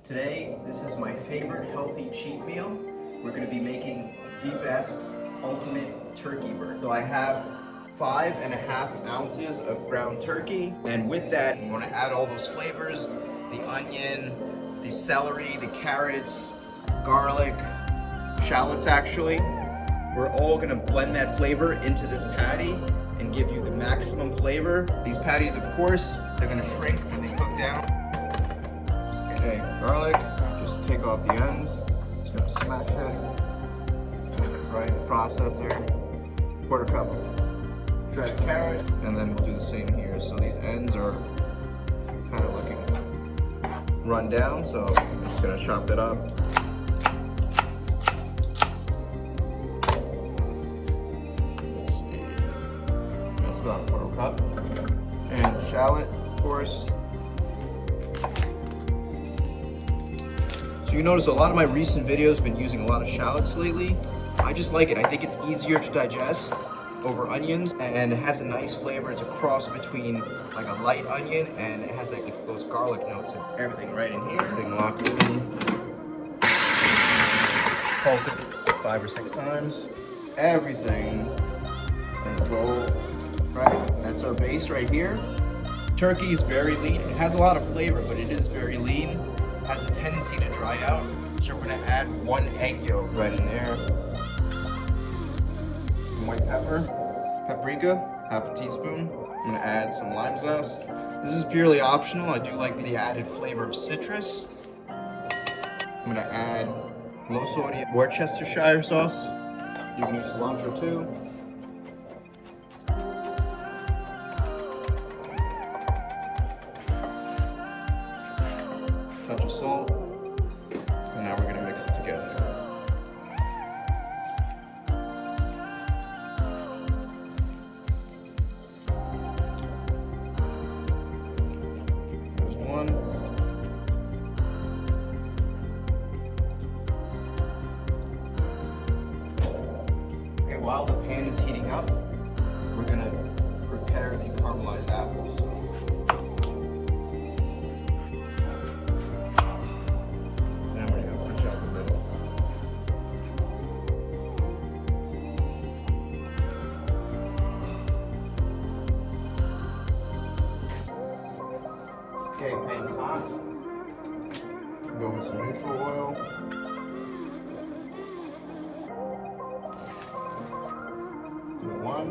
Today, this is my favorite healthy cheat meal. We're going to be making the best ultimate turkey burger. So I have 5.5 ounces of ground turkey, and with that, I'm going to add all those flavors: the onion, the celery, the carrots, garlic, shallots actually. We're all going to blend that flavor into this patty and give you the maximum flavor. These patties, of course, they're going to shrink when they cook down. Okay, garlic, just take off the ends. Just gonna smash it right in the processor. 1/4 cup shredded carrot, and then we'll do the same here. So these ends are kind of looking run down, so I'm just gonna chop that up. Let's see, that's about 1/4 cup. And shallot, of course. So you notice a lot of my recent videos have been using a lot of shallots lately. I just like it. I think it's easier to digest over onions, and it has a nice flavor. It's a cross between like a light onion, and it has like those garlic notes and everything right in here. Everything locked in. Pulse it 5 or 6 times. Everything and roll. Right, that's our base right here. Turkey is very lean. It has a lot of flavor, but it is very lean. Has a tendency to dry out, so we're gonna add 1 egg yolk right in there. Some white pepper, paprika, 1/2 teaspoon. I'm gonna add some lime zest. This is purely optional. I do like the added flavor of citrus. I'm gonna add low sodium Worcestershire sauce. You can use cilantro too. Touch of salt, and now we're gonna mix it together. There's one. Okay, while the pan is heating up, we're gonna prepare the caramelized apples. Okay, pan's hot. Go with some neutral oil. Do 1.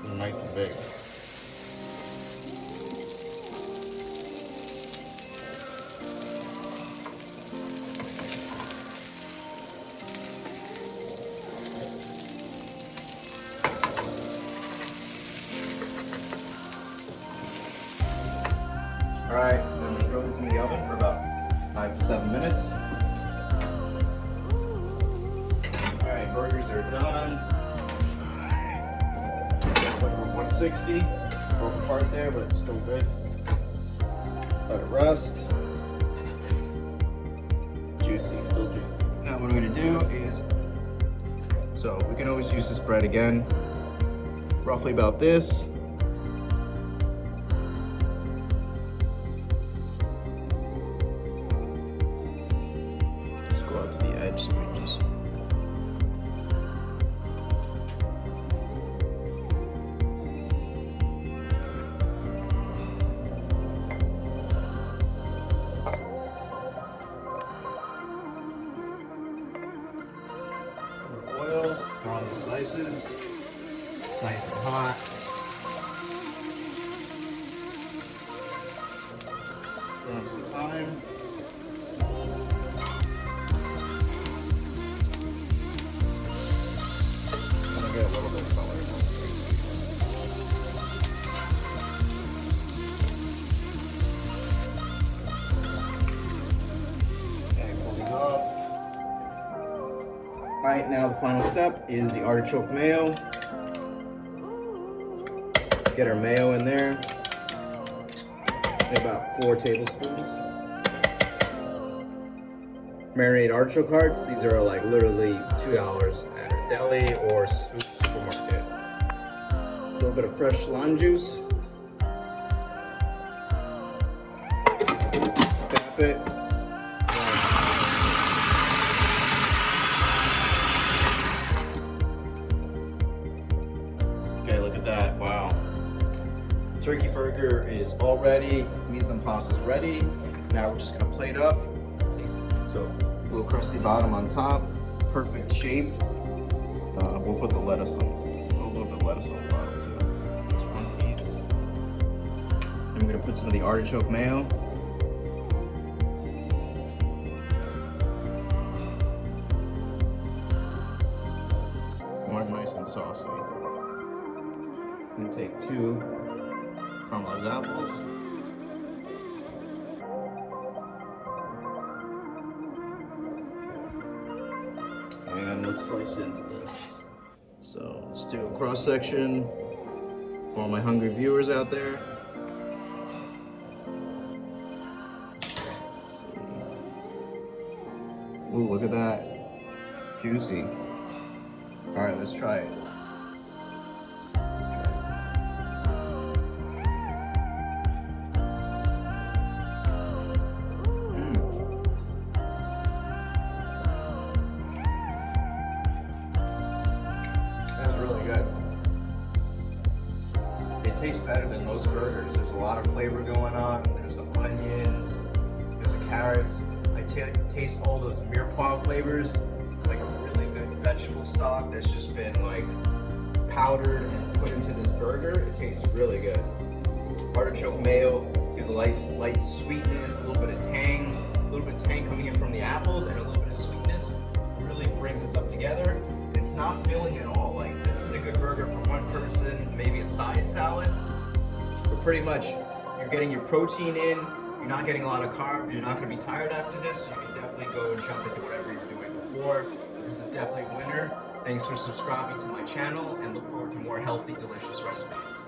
They're nice and big. Alright, then I'm going to throw this in the oven for about 5 to 7 minutes. Alright, burgers are done. Alright. Over 160. Broke apart there, but it's still good. Let it rest. Juicy, still juicy. Now what I'm going to do is, so we can always use this bread again. Roughly about this. To the edge, so we just oil, throw on the slices, nice and hot. Throw in some thyme. A little bit of celery. Okay, pull these off. Alright, now the final step is the artichoke mayo. Get our mayo in there. About 4 tablespoons. Marinated artichoke hearts. These are like literally $2 at a deli or supermarket. A little bit of fresh lime juice. top it. Okay, look at that. Wow. Turkey burger is all ready. Mise en place is ready. Now we're just gonna plate up. So a little crusty bottom on top. Perfect shape. We'll put the lettuce on. A little bit of lettuce on the bottom too. Just one piece. And we're gonna put some of the artichoke mayo. More nice and saucy. I'm gonna take 2 caramelized apples. And let's slice into this. So let's do a cross section for all my hungry viewers out there. Let's see. Ooh, look at that. Juicy. All right, let's try it. It tastes better than most burgers. There's a lot of flavor going on. There's the onions, there's the carrots. I taste all those mirepoix flavors, like a really good vegetable stock that's just been like powdered and put into this burger. It tastes really good. Artichoke mayo gives a light sweetness, a little bit of tang, coming in from the apples, and a little bit of sweetness. Really brings this up together. It's not filling at all. Like, this is a good burger for one person, maybe a side salad. But pretty much, you're getting your protein in, you're not getting a lot of carbs, you're not gonna be tired after this, so you can definitely go and jump into whatever you were doing before. This is definitely a winner. Thanks for subscribing to my channel, and look forward to more healthy, delicious recipes.